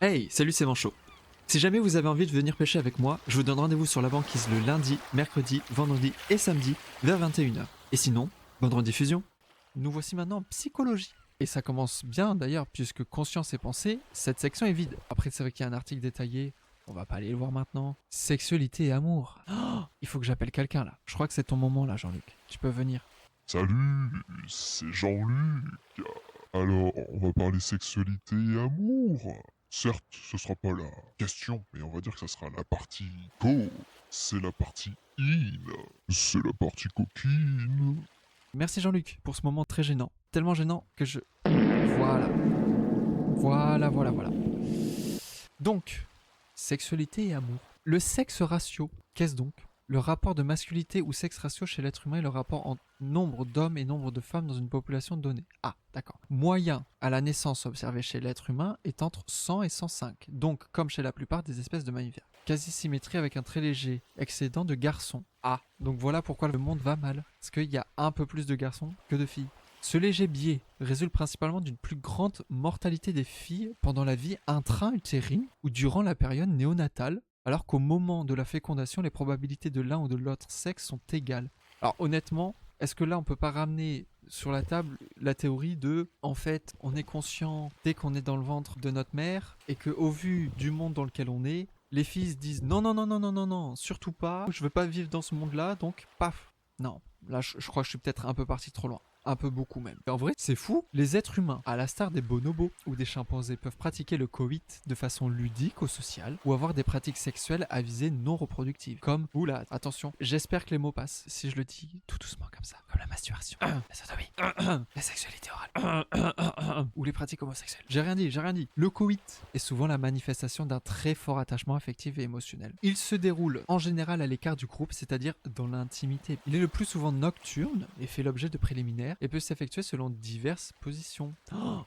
Hey, salut, c'est Manchot. Si jamais vous avez envie de venir pêcher avec moi, je vous donne rendez-vous sur la banquise le lundi, mercredi, vendredi et samedi vers 21h. Et sinon, bonne rediffusion. Nous voici maintenant en psychologie. Et ça commence bien d'ailleurs, puisque conscience et pensée, cette section est vide. Après, c'est vrai qu'il y a un article détaillé, on va pas aller le voir maintenant. Sexualité et amour. Oh, il faut que j'appelle quelqu'un là. Je crois que c'est ton moment là, Jean-Luc. Tu peux venir. Salut, c'est Jean-Luc. Alors, on va parler sexualité et amour. Certes, ce sera pas la question, mais on va dire que ça sera la partie co. C'est la partie in. C'est la partie coquine. Merci Jean-Luc pour ce moment très gênant. Tellement gênant que je... Voilà. Voilà. Donc, sexualité et amour. Le sexe ratio, qu'est-ce donc? Le rapport de masculinité ou sexe ratio chez l'être humain est le rapport entre nombre d'hommes et nombre de femmes dans une population donnée. Ah, d'accord. Moyen à la naissance observé chez l'être humain est entre 100 et 105, donc comme chez la plupart des espèces de mammifères. Quasi-symétrie avec un très léger excédent de garçons. Ah, donc voilà pourquoi le monde va mal. Parce qu'il y a un peu plus de garçons que de filles. Ce léger biais résulte principalement d'une plus grande mortalité des filles pendant la vie intra-utérine ou durant la période néonatale, alors qu'au moment de la fécondation, les probabilités de l'un ou de l'autre sexe sont égales. Alors honnêtement, est-ce que là on peut pas ramener sur la table la théorie de, en fait, on est conscient dès qu'on est dans le ventre de notre mère et que au vu du monde dans lequel on est, les filles se disent non, surtout pas, je veux pas vivre dans ce monde-là, donc paf. Non, là je crois que je suis peut-être un peu parti trop loin. Un peu beaucoup même. Et en vrai, c'est fou. Les êtres humains, à la star des bonobos ou des chimpanzés, peuvent pratiquer le coït de façon ludique ou sociale, ou avoir des pratiques sexuelles à visée non reproductive. Comme, oula, attention, j'espère que les mots passent, si je le dis tout doucement comme ça. Comme la masturbation, la sodomie, la sexualité orale, ou les pratiques homosexuelles. J'ai rien dit. Le coït est souvent la manifestation d'un très fort attachement affectif et émotionnel. Il se déroule en général à l'écart du groupe, c'est-à-dire dans l'intimité. Il est le plus souvent nocturne et fait l'objet de préliminaires et peut s'effectuer selon diverses positions.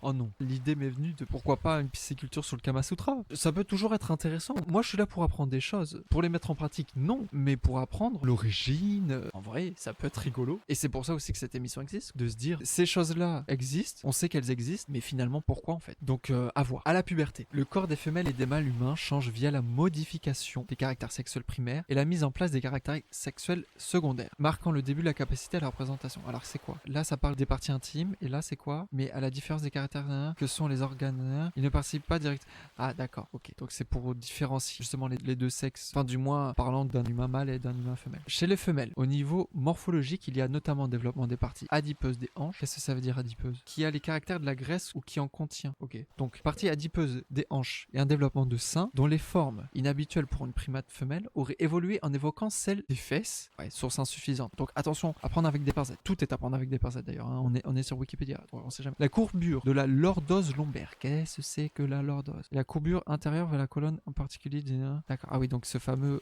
Oh non, l'idée m'est venue de pourquoi pas une pisciculture sur le Kama Sutra. Ça peut toujours être intéressant. Moi je suis là pour apprendre des choses. Pour les mettre en pratique, non, mais pour apprendre l'origine, en vrai, ça peut être rigolo. Et c'est pour ça aussi que cette émission existe, de se dire, ces choses-là existent, on sait qu'elles existent, mais finalement pourquoi en fait? Donc à voir. À la puberté, le corps des femelles et des mâles humains change via la modification des caractères sexuels primaires et la mise en place des caractères sexuels secondaires, marquant le début de la capacité à la représentation. Alors c'est quoi? Là ça parle des parties intimes, et là c'est quoi? Mais à la différence des caractères que sont les organes, ils ne participent pas direct. Ah d'accord, ok. Donc c'est pour différencier justement les deux sexes, enfin du moins parlant d'un humain mâle et d'un humain femelle. Chez les femelles, au niveau morphologique, il y a notamment le développement des parties adipeuses des hanches. Qu'est-ce que ça veut dire adipeuse? Qui a les caractères de la graisse ou qui en contient. Ok. Donc partie adipeuse des hanches et un développement de sein dont les formes inhabituelles pour une primate femelle auraient évolué en évoquant celles des fesses. Ouais, source insuffisante. Donc attention, à prendre avec des pincettes. Tout est à prendre avec des pincettes d'ailleurs, hein. On est sur Wikipédia, on sait jamais. La courbure de la lordose lombaire. Qu'est-ce que c'est que la lordose? La courbure intérieure vers la colonne en particulier. D'accord. Ah oui, donc ce fameux...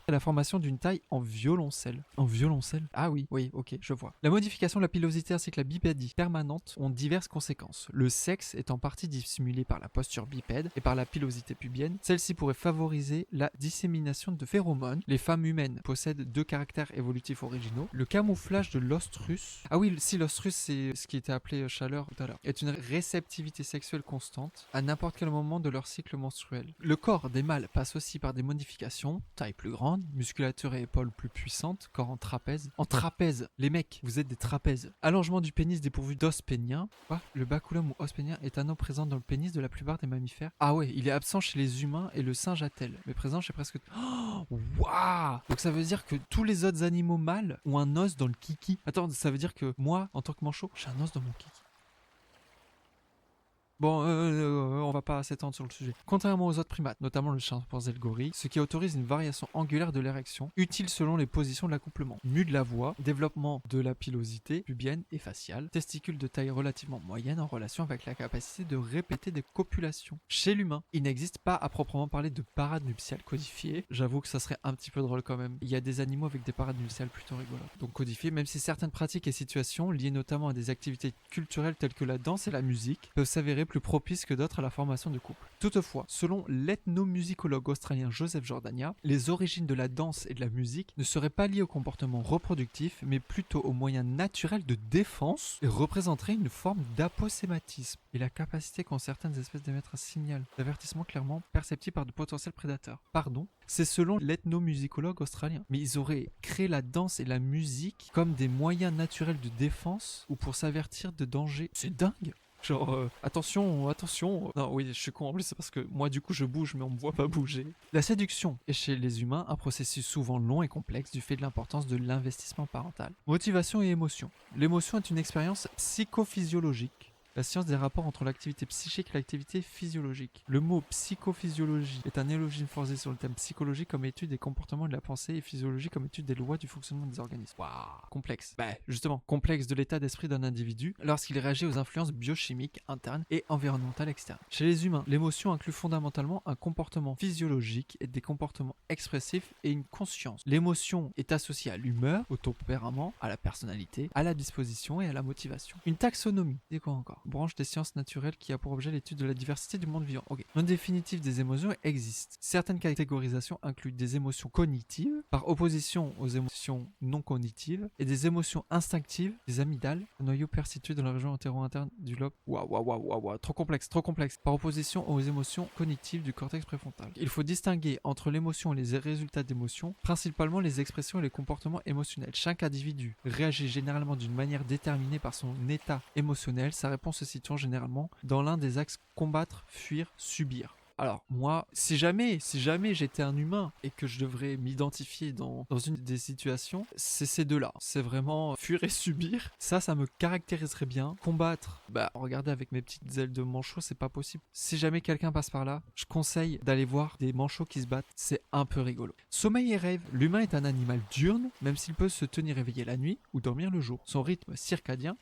la formation d'une taille en violoncelle. En violoncelle? Ah oui, ok, je vois. La modification de la pilosité ainsi que la bipédie permanente ont diverses conséquences. Le sexe est en partie dissimulé par la posture bipède et par la pilosité pubienne. Celle-ci pourrait favoriser la dissémination de phéromones. Les femmes humaines possèdent deux caractères évolutifs originaux. Le camouflage de l'ostrus. Ah oui, si l'ostrus c'est ce qui était appelé chaleur tout à l'heure, est une réceptivité sexuelle constante à n'importe quel moment de leur cycle menstruel. Le corps des mâles passe aussi par des modifications, taille plus grande, musculature et épaules plus puissantes, corps en trapèze. En trapèze, les mecs, vous êtes des trapèzes. Allongement du pénis dépourvu d'os pénien. Quoi? Le baculum ou os pénien est un os présent dans le pénis de la plupart des mammifères. Ah ouais, il est absent chez les humains et le singe attelle, mais présent chez presque... Oh, waouh! Donc ça veut dire que tous les autres animaux mâles ont un os dans le kiki. Attends, ça veut dire que moi, en tant que manchot, j'ai un os dans mon kiki. Bon, on va pas s'étendre sur le sujet. Contrairement aux autres primates, notamment le chimpanzé et le gorille, ce qui autorise une variation angulaire de l'érection, utile selon les positions de l'accouplement. Mue de la voix, développement de la pilosité pubienne et faciale, testicules de taille relativement moyenne en relation avec la capacité de répéter des copulations. Chez l'humain, il n'existe pas à proprement parler de parade nuptiale codifiée. J'avoue que ça serait un petit peu drôle quand même. Il y a des animaux avec des parades nuptiales plutôt rigolotes. Donc codifiées, même si certaines pratiques et situations, liées notamment à des activités culturelles telles que la danse et la musique, peuvent s'avérer seraient plus propices que d'autres à la formation de couple. Toutefois, selon l'ethnomusicologue australien Joseph Jordania, les origines de la danse et de la musique ne seraient pas liées au comportement reproductif, mais plutôt aux moyens naturels de défense et représenteraient une forme d'aposématisme et la capacité qu'ont certaines espèces d'émettre un signal d'avertissement clairement perceptible par de potentiels prédateurs. Pardon, c'est selon l'ethnomusicologue australien. Mais ils auraient créé la danse et la musique comme des moyens naturels de défense ou pour s'avertir de danger. C'est dingue! Genre, attention, attention. Non, oui, je suis con en plus, c'est parce que moi, du coup, je bouge, mais on me voit pas bouger. La séduction est chez les humains un processus souvent long et complexe du fait de l'importance de l'investissement parental. Motivation et émotion. L'émotion est une expérience psychophysiologique. La science des rapports entre l'activité psychique et l'activité physiologique. Le mot psychophysiologie est un néologisme forcé sur le thème psychologie comme étude des comportements de la pensée et physiologie comme étude des lois du fonctionnement des organismes. Waouh, complexe. Bah, justement, complexe de l'état d'esprit d'un individu lorsqu'il réagit aux influences biochimiques internes et environnementales externes. Chez les humains, l'émotion inclut fondamentalement un comportement physiologique et des comportements expressifs et une conscience. L'émotion est associée à l'humeur, au tempérament, à la personnalité, à la disposition et à la motivation. Une taxonomie, c'est quoi encore? Branche des sciences naturelles qui a pour objet l'étude de la diversité du monde vivant. Ok. Nom définitif des émotions existe. Certaines catégorisations incluent des émotions cognitives, par opposition aux émotions non cognitives, et des émotions instinctives, des amygdales, un noyau persitué dans la région antéro-interne du lobe. Waouh, trop complexe, trop complexe. Par opposition aux émotions cognitives du cortex préfrontal. Il faut distinguer entre l'émotion et les résultats d'émotion, principalement les expressions et les comportements émotionnels. Chaque individu réagit généralement d'une manière déterminée par son état émotionnel. Sa réponse se situant généralement dans l'un des axes combattre, fuir, subir. Alors moi, si jamais j'étais un humain et que je devrais m'identifier dans une des situations, c'est ces deux-là. C'est vraiment fuir et subir. Ça me caractériserait bien. Combattre, bah regardez avec mes petites ailes de manchot, c'est pas possible. Si jamais quelqu'un passe par là, je conseille d'aller voir des manchots qui se battent. C'est un peu rigolo. Sommeil et rêve. L'humain est un animal diurne, même s'il peut se tenir éveillé la nuit ou dormir le jour. Son rythme circadien,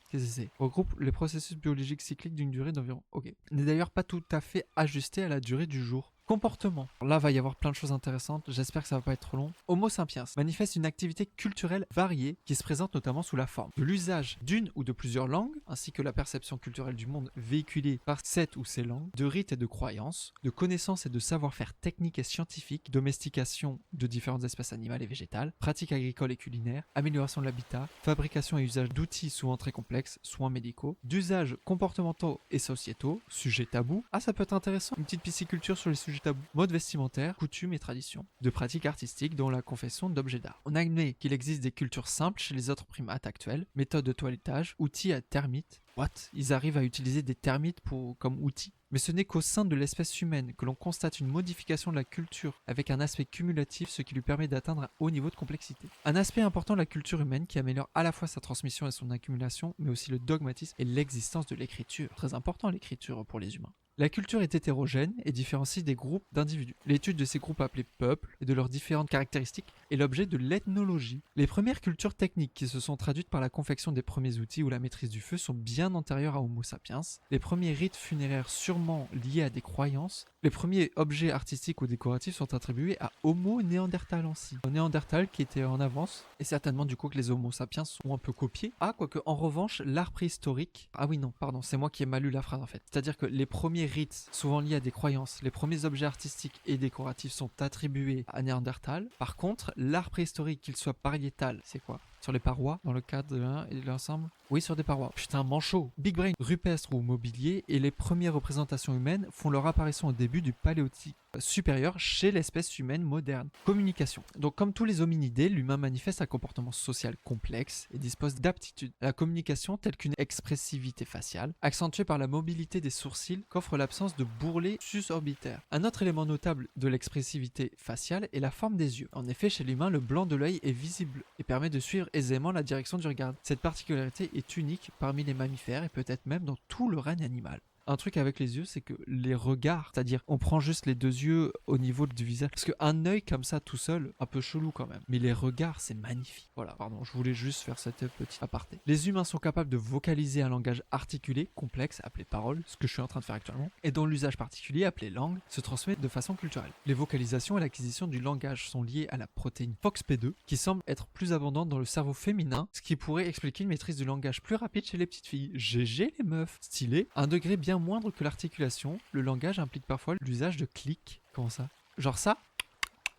regroupe les processus biologiques cycliques d'une durée d'environ. Ok. N'est d'ailleurs pas tout à fait ajusté à la durée du jour. Comportement. Là, va y avoir plein de choses intéressantes. J'espère que ça va pas être trop long. Homo sapiens manifeste une activité culturelle variée qui se présente notamment sous la forme de l'usage d'une ou de plusieurs langues, ainsi que la perception culturelle du monde véhiculée par cette ou ces langues, de rites et de croyances, de connaissances et de savoir-faire techniques et scientifiques, domestication de différentes espèces animales et végétales, pratiques agricoles et culinaires, amélioration de l'habitat, fabrication et usage d'outils souvent très complexes, soins médicaux, d'usages comportementaux et sociétaux, sujets tabous. Ah, ça peut être intéressant. Une petite pisciculture sur les sujets tabous. Mode vestimentaire, coutumes et traditions. De pratiques artistiques dont la confession d'objets d'art. On admet qu'il existe des cultures simples chez les autres primates actuels, méthodes de toilettage, outils à termites. What? Ils arrivent à utiliser des termites comme outils. Mais ce n'est qu'au sein de l'espèce humaine que l'on constate une modification de la culture avec un aspect cumulatif, ce qui lui permet d'atteindre un haut niveau de complexité. Un aspect important de la culture humaine qui améliore à la fois sa transmission et son accumulation, mais aussi le dogmatisme et l'existence de l'écriture. Très important l'écriture pour les humains. La culture est hétérogène et différencie des groupes d'individus. L'étude de ces groupes appelés peuples et de leurs différentes caractéristiques est l'objet de l'ethnologie. Les premières cultures techniques qui se sont traduites par la confection des premiers outils ou la maîtrise du feu sont bien antérieures à Homo sapiens. Les premiers rites funéraires sûrement liés à des croyances. Les premiers objets artistiques ou décoratifs sont attribués à Homo néandertalensis. Un néandertal qui était en avance et certainement du coup que les Homo sapiens sont un peu copiés. Ah, quoique en revanche, l'art préhistorique... Ah oui non, pardon, c'est moi qui ai mal lu la phrase en fait. C'est-à-dire que les premiers rites, souvent liés à des croyances, les premiers objets artistiques et décoratifs sont attribués à Néandertal. Par contre, l'art préhistorique, qu'il soit pariétal, c'est quoi? Sur les parois, dans le cadre de l'un et de l'ensemble? Oui, sur des parois. Putain, manchot. Big brain, rupestre ou mobilier, et les premières représentations humaines font leur apparition au début du paléolithique supérieur chez l'espèce humaine moderne. Communication. Donc comme tous les hominidés, l'humain manifeste un comportement social complexe et dispose d'aptitudes à la communication telle qu'une expressivité faciale, accentuée par la mobilité des sourcils qu'offre l'absence de bourrelets susorbitaires. Un autre élément notable de l'expressivité faciale est la forme des yeux. En effet, chez l'humain, le blanc de l'œil est visible et permet de suivre aisément la direction du regard. Cette particularité est unique parmi les mammifères et peut-être même dans tout le règne animal. Un truc avec les yeux, c'est que les regards, c'est-à-dire on prend juste les deux yeux au niveau du visage, parce qu'un œil comme ça tout seul, un peu chelou quand même, mais les regards c'est magnifique. Voilà, pardon, je voulais juste faire cette petite aparté. Les humains sont capables de vocaliser un langage articulé, complexe, appelé parole, ce que je suis en train de faire actuellement, et dont l'usage particulier, appelé langue, se transmet de façon culturelle. Les vocalisations et l'acquisition du langage sont liées à la protéine FOXP2, qui semble être plus abondante dans le cerveau féminin, ce qui pourrait expliquer une maîtrise du langage plus rapide chez les petites filles. GG les meufs, stylé, un degré bien bien moindre que l'articulation, le langage implique parfois l'usage de clics. Comment ça? Genre ça?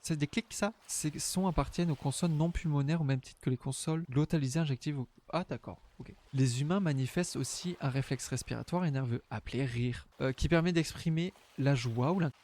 C'est des clics, ça? Ces sons appartiennent aux consonnes non pulmonaires au même titre que les consonnes glottalisées injectives. Ah, d'accord. Ok. Les humains manifestent aussi un réflexe respiratoire et nerveux, appelé rire, qui permet d'exprimer la joie ou l'inquiétude.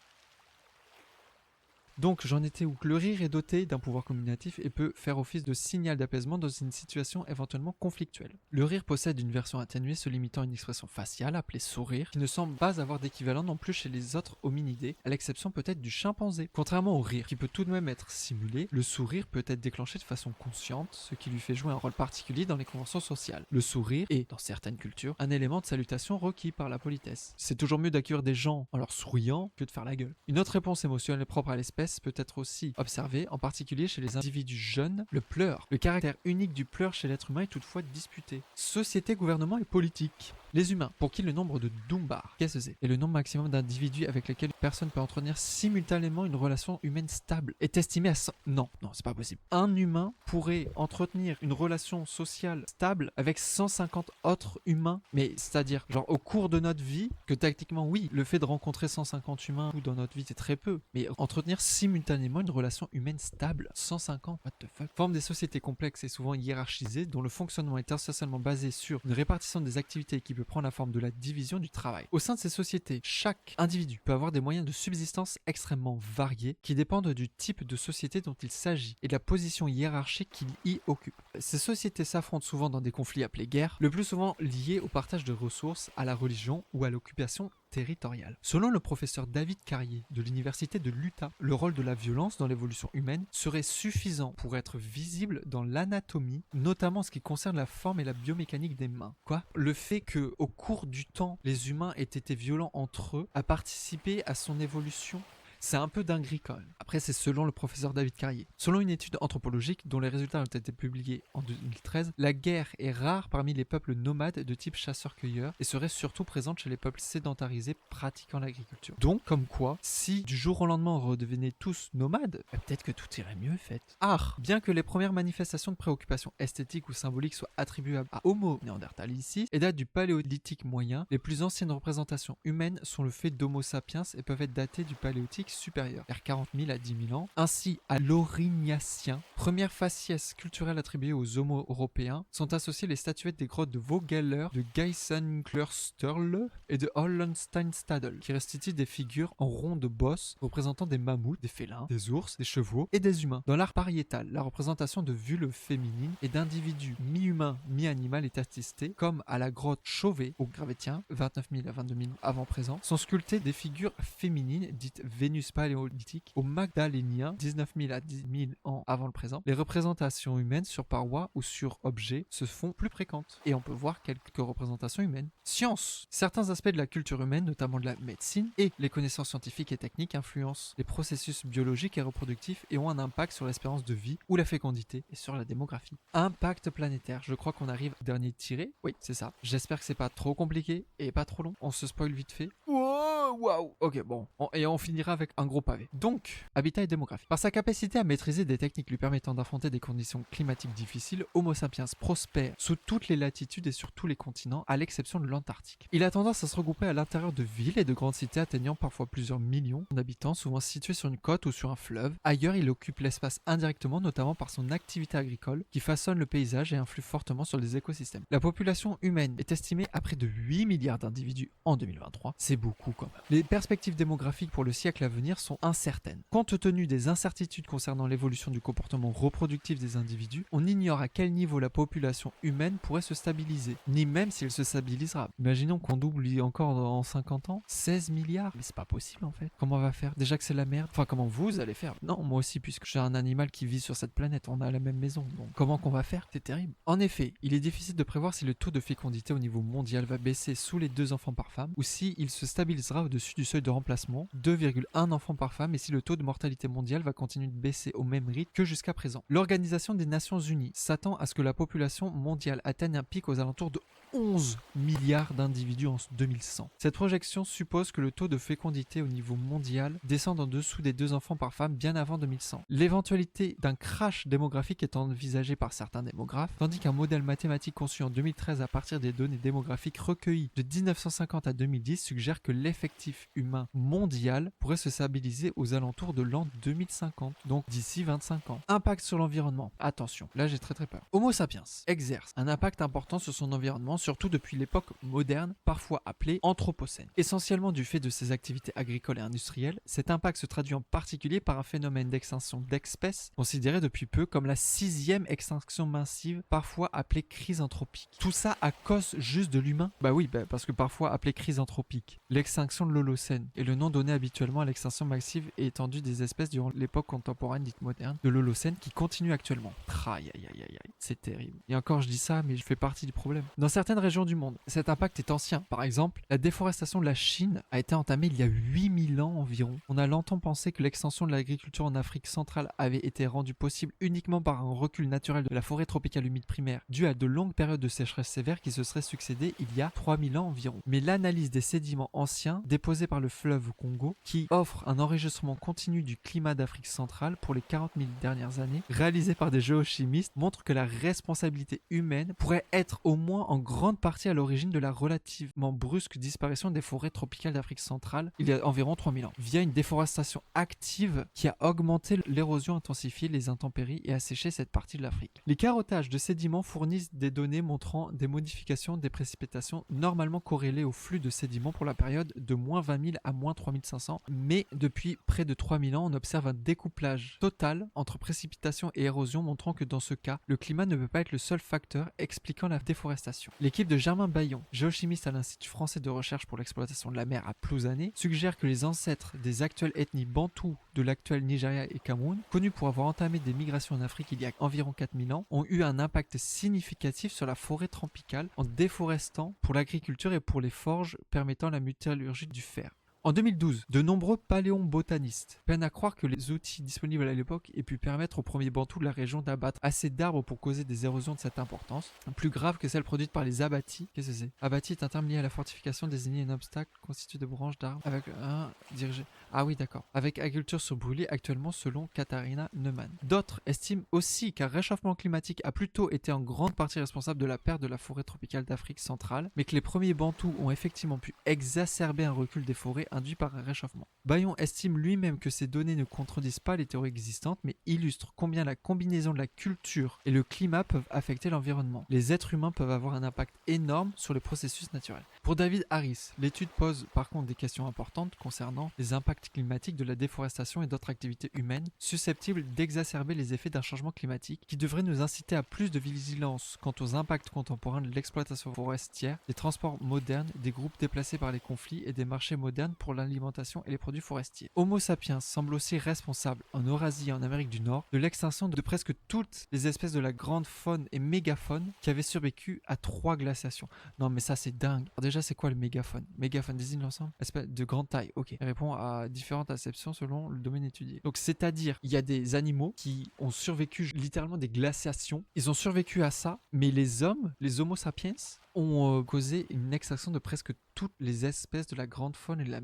Donc j'en étais où le rire est doté d'un pouvoir communicatif et peut faire office de signal d'apaisement dans une situation éventuellement conflictuelle. Le rire possède une version atténuée se limitant à une expression faciale appelée sourire, qui ne semble pas avoir d'équivalent non plus chez les autres hominidés, à l'exception peut-être du chimpanzé. Contrairement au rire, qui peut tout de même être simulé, le sourire peut être déclenché de façon consciente, ce qui lui fait jouer un rôle particulier dans les conventions sociales. Le sourire est, dans certaines cultures, un élément de salutation requis par la politesse. C'est toujours mieux d'accueillir des gens en leur souriant que de faire la gueule. Une autre réponse émotionnelle propre à l'espèce peut être aussi observé, en particulier chez les individus jeunes, le pleur. Le caractère unique du pleur chez l'être humain est toutefois disputé. Société, gouvernement et politique. Les humains, pour qui le nombre de Dunbar, qu'est-ce que c'est, est le nombre maximum d'individus avec lesquels une personne peut entretenir simultanément une relation humaine stable, est estimé à 100... Non, c'est pas possible. Un humain pourrait entretenir une relation sociale stable avec 150 autres humains, mais c'est-à-dire, genre au cours de notre vie, que tactiquement, oui, le fait de rencontrer 150 humains dans notre vie, c'est très peu, mais entretenir simultanément une relation humaine stable, 150, what the fuck. Forme des sociétés complexes et souvent hiérarchisées, dont le fonctionnement est essentiellement basé sur une répartition des activités qui peut prendre la forme de la division du travail. Au sein de ces sociétés, chaque individu peut avoir des moyens de subsistance extrêmement variés qui dépendent du type de société dont il s'agit et de la position hiérarchique qu'il y occupe. Ces sociétés s'affrontent souvent dans des conflits appelés guerres, le plus souvent liés au partage de ressources, à la religion ou à l'occupation territoriale. Selon le professeur David Carrier de l'université de l'Utah, le rôle de la violence dans l'évolution humaine serait suffisant pour être visible dans l'anatomie, notamment en ce qui concerne la forme et la biomécanique des mains. Quoi? Le fait que, au cours du temps, les humains aient été violents entre eux a participé à son évolution? C'est un peu dinguerie quand même. Après, c'est selon le professeur David Carrier. Selon une étude anthropologique dont les résultats ont été publiés en 2013, la guerre est rare parmi les peuples nomades de type chasseur-cueilleur et serait surtout présente chez les peuples sédentarisés pratiquant l'agriculture. Donc, comme quoi, si du jour au lendemain on redevenait tous nomades, peut-être que tout irait mieux, fait. Art. Bien que les premières manifestations de préoccupation esthétique ou symbolique soient attribuables à Homo neanderthalensis et datent du paléolithique moyen, les plus anciennes représentations humaines sont le fait d'Homo sapiens et peuvent être datées du paléolithique supérieur, vers 40 000 à 10 000 ans, ainsi à l'Aurignacien, première faciès culturelle attribuée aux Homo européens, sont associées les statuettes des grottes de Vogeler, de Geissenklosterle et de Hollensteinstadel, qui restituent des figures en rond de bosse représentant des mammouths, des félins, des ours, des chevaux et des humains. Dans l'art pariétal, la représentation de vulves féminines et d'individus mi-humains, mi-animal est attestée, comme à la grotte Chauvet, au Gravettien, 29 000 à 22 000 avant présent, sont sculptées des figures féminines dites Vénus paléolithique, au Magdalénien, 19 000 à 10 000 ans avant le présent. Les représentations humaines sur parois ou sur objets se font plus fréquentes et on peut voir quelques représentations humaines. Science. Certains aspects de la culture humaine, notamment de la médecine et les connaissances scientifiques et techniques, influencent les processus biologiques et reproductifs et ont un impact sur l'espérance de vie ou la fécondité et sur la démographie. Impact planétaire. Je crois qu'on arrive au dernier tiré. Oui, c'est ça. J'espère que c'est pas trop compliqué et pas trop long. On se spoil vite fait. Waouh. Ok, bon. Et on finira avec un gros pavé. Donc, habitat et démographie. Par sa capacité à maîtriser des techniques lui permettant d'affronter des conditions climatiques difficiles, Homo sapiens prospère sous toutes les latitudes et sur tous les continents, à l'exception de l'Antarctique. Il a tendance à se regrouper à l'intérieur de villes et de grandes cités atteignant parfois plusieurs millions d'habitants, souvent situés sur une côte ou sur un fleuve. Ailleurs, il occupe l'espace indirectement, notamment par son activité agricole, qui façonne le paysage et influe fortement sur les écosystèmes. La population humaine est estimée à près de 8 milliards d'individus en 2023. C'est beaucoup quand même. Les perspectives démographiques pour le siècle à venir sont incertaines. Compte tenu des incertitudes concernant l'évolution du comportement reproductif des individus, on ignore à quel niveau la population humaine pourrait se stabiliser, ni même si elle se stabilisera. Imaginons qu'on double encore en 50 ans, 16 milliards, mais c'est pas possible en fait. Comment on va faire? Déjà que c'est la merde. Enfin, comment vous allez faire? Non, moi aussi, puisque j'ai un animal qui vit sur cette planète, on a la même maison, donc comment qu'on va faire? C'est terrible. En effet, il est difficile de prévoir si le taux de fécondité au niveau mondial va baisser sous les 2 enfants par femme, ou si il se stabilisera au-dessus du seuil de remplacement, 2,1 enfants par femme, et si le taux de mortalité mondiale va continuer de baisser au même rythme que jusqu'à présent. L'Organisation des Nations Unies s'attend à ce que la population mondiale atteigne un pic aux alentours de 11 milliards d'individus en 2100. Cette projection suppose que le taux de fécondité au niveau mondial descende en dessous des 2 enfants par femme bien avant 2100. L'éventualité d'un crash démographique est envisagée par certains démographes, tandis qu'un modèle mathématique conçu en 2013 à partir des données démographiques recueillies de 1950 à 2010 suggère que l'effectif humain mondial pourrait se stabiliser aux alentours de l'an 2050, donc d'ici 25 ans. Impact sur l'environnement. Attention, là j'ai très peur. Homo sapiens exerce un impact important sur son environnement, surtout depuis l'époque moderne, parfois appelée anthropocène. Essentiellement du fait de ses activités agricoles et industrielles, cet impact se traduit en particulier par un phénomène d'extinction d'espèces considéré depuis peu comme la 6e extinction massive, parfois appelée crise anthropique. Tout ça à cause juste de l'humain? Bah oui, parce que parfois appelée crise anthropique. L'extinction de l'Holocène est le nom donné habituellement à l'extinction massive et étendue des espèces durant l'époque contemporaine dite moderne de l'Holocène qui continue actuellement. Aïe, c'est terrible. Et encore je dis ça, mais je fais partie du problème. Dans certaines régions du monde, cet impact est ancien. Par exemple, la déforestation de la Chine a été entamée il y a 8000 ans environ. On a longtemps pensé que l'extension de l'agriculture en Afrique centrale avait été rendue possible uniquement par un recul naturel de la forêt tropicale humide primaire, dû à de longues périodes de sécheresse sévère qui se seraient succédées il y a 3000 ans environ. Mais l'analyse des sédiments anciens déposés par le fleuve Congo, qui offre un enregistrement continu du climat d'Afrique centrale pour les 40 000 dernières années, réalisé par des géochimistes, montre que la responsabilité humaine pourrait être au moins en grande partie à l'origine de la relativement brusque disparition des forêts tropicales d'Afrique centrale il y a environ 3000 ans, via une déforestation active qui a augmenté l'érosion, intensifié les intempéries et asséché cette partie de l'Afrique. Les carottages de sédiments fournissent des données montrant des modifications des précipitations normalement corrélées au flux de sédiments pour la période de moins 20 000 à moins 3500, mais depuis près de 3000 ans, on observe un découplage total entre précipitation et érosion, montrant que dans ce cas, le climat ne peut pas être le seul facteur expliquant la déforestation. L'équipe de Germain Bayon, géochimiste à l'Institut français de recherche pour l'exploitation de la mer à Plouzané, suggère que les ancêtres des actuelles ethnies bantoues de l'actuel Nigeria et Cameroun, connus pour avoir entamé des migrations en Afrique il y a environ 4000 ans, ont eu un impact significatif sur la forêt tropicale en déforestant pour l'agriculture et pour les forges permettant la métallurgie du fer. En 2012, de nombreux paléobotanistes peinent à croire que les outils disponibles à l'époque aient pu permettre aux premiers bantous de la région d'abattre assez d'arbres pour causer des érosions de cette importance, plus grave que celles produites par les abattis. Qu'est-ce que c'est? Abattis est un terme lié à la fortification désignant un obstacle constitué de branches d'arbres avec un dirigé. Ah oui, d'accord. Avec agriculture sur brûlé actuellement selon Katharina Neumann. D'autres estiment aussi qu'un réchauffement climatique a plutôt été en grande partie responsable de la perte de la forêt tropicale d'Afrique centrale, mais que les premiers bantous ont effectivement pu exacerber un recul des forêts induit par un réchauffement. Bayon estime lui-même que ces données ne contredisent pas les théories existantes, mais illustrent combien la combinaison de la culture et le climat peuvent affecter l'environnement. Les êtres humains peuvent avoir un impact énorme sur les processus naturels. Pour David Harris, l'étude pose par contre des questions importantes concernant les impacts climatiques de la déforestation et d'autres activités humaines susceptibles d'exacerber les effets d'un changement climatique qui devrait nous inciter à plus de vigilance quant aux impacts contemporains de l'exploitation forestière, des transports modernes, des groupes déplacés par les conflits et des marchés modernes pour l'alimentation et les produits forestiers. Homo sapiens semble aussi responsable, en Eurasie et en Amérique du Nord, de l'extinction de presque toutes les espèces de la grande faune et mégafaune qui avaient survécu à 3 glaciations. Non mais ça c'est dingue. Alors déjà c'est quoi le mégafaune? Mégafaune désigne l'ensemble espèce de grande taille, ok. Il répond à différentes acceptions selon le domaine étudié. Donc c'est-à-dire, il y a des animaux qui ont survécu littéralement des glaciations. Ils ont survécu à ça, mais les hommes, les Homo sapiens, ont causé une extinction de presque toutes les espèces de la grande faune et de la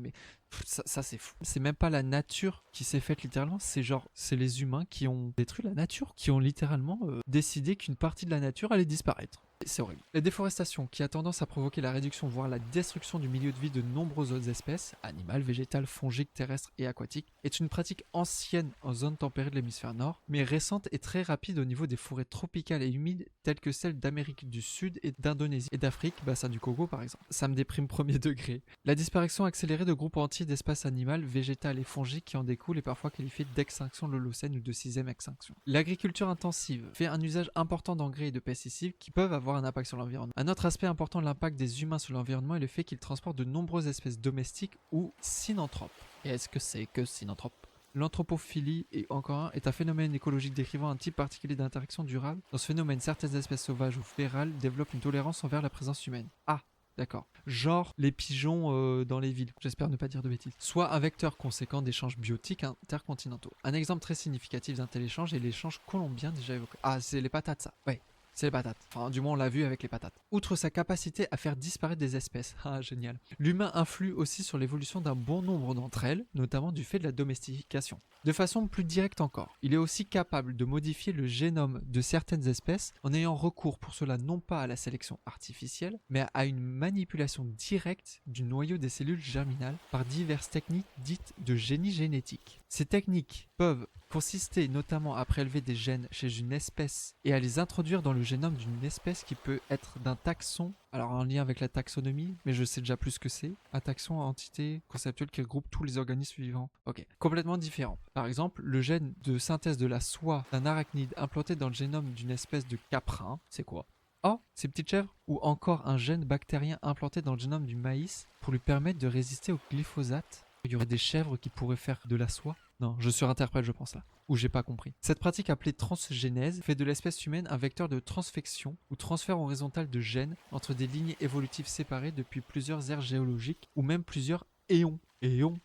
ça c'est fou. C'est même pas la nature qui s'est faite littéralement, c'est les humains qui ont détruit la nature, qui ont littéralement décidé qu'une partie de la nature allait disparaître. C'est horrible. La déforestation, qui a tendance à provoquer la réduction voire la destruction du milieu de vie de nombreuses autres espèces, animales, végétales, fongiques, terrestres et aquatiques, est une pratique ancienne en zone tempérée de l'hémisphère nord, mais récente et très rapide au niveau des forêts tropicales et humides telles que celles d'Amérique du Sud et d'Indonésie et d'Afrique, bassin du Congo par exemple. Ça me déprime premier degré. La disparition accélérée de groupes entiers d'espèces animales, végétales et fongiques qui en découlent est parfois qualifiée d'extinction de l'Holocène ou de 6e extinction. L'agriculture intensive fait un usage important d'engrais et de pesticides qui peuvent avoir un impact sur l'environnement. Un autre aspect important de l'impact des humains sur l'environnement est le fait qu'ils transportent de nombreuses espèces domestiques ou synanthropes. Et est-ce que c'est que synanthrope? L'anthropophilie, et encore un, est un phénomène écologique décrivant un type particulier d'interaction durable. Dans ce phénomène, certaines espèces sauvages ou férales développent une tolérance envers la présence humaine. Ah, d'accord. Genre les pigeons dans les villes, j'espère ne pas dire de bêtises. Soit un vecteur conséquent d'échanges biotiques intercontinentaux. Un exemple très significatif d'un tel échange est l'échange colombien déjà évoqué. Ah, c'est les patates ça. Ouais. C'est les patates. Enfin, du moins, on l'a vu avec les patates. Outre sa capacité à faire disparaître des espèces, ah génial, l'humain influe aussi sur l'évolution d'un bon nombre d'entre elles, notamment du fait de la domestication. De façon plus directe encore, il est aussi capable de modifier le génome de certaines espèces en ayant recours pour cela non pas à la sélection artificielle, mais à une manipulation directe du noyau des cellules germinales par diverses techniques dites de génie génétique. Ces techniques peuvent consister notamment à prélever des gènes chez une espèce et à les introduire dans le génome d'une espèce qui peut être d'un taxon, alors en lien avec la taxonomie, mais je sais déjà plus ce que c'est, un taxon, entité conceptuelle qui regroupe tous les organismes vivants. Ok, complètement différent. Par exemple, le gène de synthèse de la soie d'un arachnide implanté dans le génome d'une espèce de caprin, c'est quoi? Oh, ces petites chèvres? Ou encore un gène bactérien implanté dans le génome du maïs pour lui permettre de résister au glyphosate. Il y aurait des chèvres qui pourraient faire de la soie? Non, je surinterprète, je pense là. Ou j'ai pas compris. Cette pratique appelée transgénèse fait de l'espèce humaine un vecteur de transfection ou transfert horizontal de gènes entre des lignes évolutives séparées depuis plusieurs ères géologiques ou même plusieurs éons. Éons.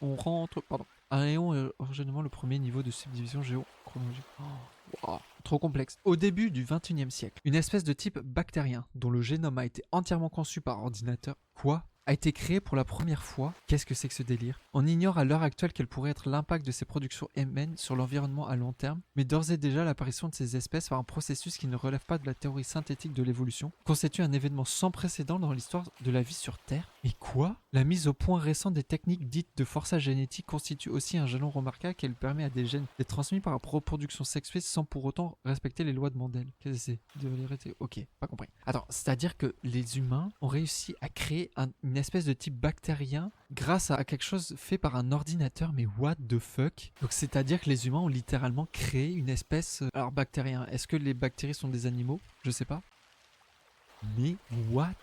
On rentre, pardon. Un éon est originellement le premier niveau de subdivision géochronologique. Oh, wow, trop complexe. Au début du XXIe siècle, une espèce de type bactérien, dont le génome a été entièrement conçu par ordinateur, a été créé pour la première fois. Qu'est-ce que c'est que ce délire? On ignore à l'heure actuelle quel pourrait être l'impact de ces productions humaines sur l'environnement à long terme, mais d'ores et déjà l'apparition de ces espèces par un processus qui ne relève pas de la théorie synthétique de l'évolution constitue un événement sans précédent dans l'histoire de la vie sur Terre. Et quoi? La mise au point récente des techniques dites de forçage génétique constitue aussi un jalon remarquable qu'elle permet à des gènes d'être transmis par reproduction sexuée sans pour autant respecter les lois de Mendel. Qu'est-ce que c'est? De vérité? Ok, pas compris. Attends, c'est-à-dire que les humains ont réussi à créer une espèce de type bactérien grâce à quelque chose fait par un ordinateur, mais what the fuck? Donc c'est-à-dire que les humains ont littéralement créé une espèce... Alors bactérien, est-ce que les bactéries sont des animaux? Je sais pas. Mais what?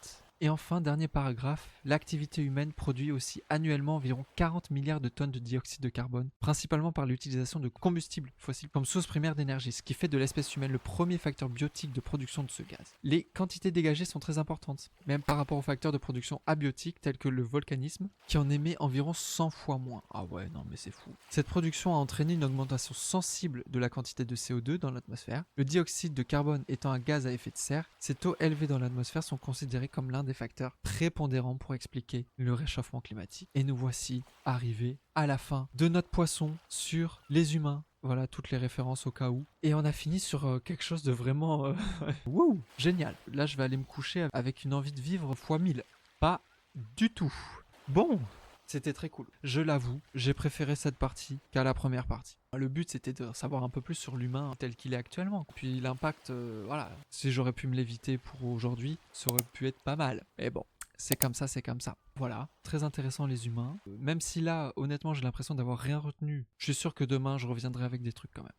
Et enfin, dernier paragraphe, l'activité humaine produit aussi annuellement environ 40 milliards de tonnes de dioxyde de carbone, principalement par l'utilisation de combustibles fossiles comme source primaire d'énergie, ce qui fait de l'espèce humaine le premier facteur biotique de production de ce gaz. Les quantités dégagées sont très importantes, même par rapport aux facteurs de production abiotiques tels que le volcanisme, qui en émet environ 100 fois moins. Ah ouais, non mais c'est fou. Cette production a entraîné une augmentation sensible de la quantité de CO2 dans l'atmosphère. Le dioxyde de carbone étant un gaz à effet de serre, ces taux élevés dans l'atmosphère sont considérés comme l'un des facteurs prépondérants pour expliquer le réchauffement climatique. Et nous voici arrivés à la fin de notre poisson sur les humains. Voilà toutes les références au cas où. Et on a fini sur quelque chose de vraiment... Wouh, génial. Là, je vais aller me coucher avec une envie de vivre fois 1000. Pas du tout. Bon, c'était très cool. Je l'avoue, j'ai préféré cette partie qu'à la première partie. Le but, c'était de savoir un peu plus sur l'humain tel qu'il est actuellement. Puis l'impact, voilà, si j'aurais pu me l'éviter pour aujourd'hui, ça aurait pu être pas mal. Mais bon, c'est comme ça, c'est comme ça. Voilà, très intéressant les humains. Même si là, honnêtement, j'ai l'impression d'avoir rien retenu. Je suis sûr que demain, je reviendrai avec des trucs quand même.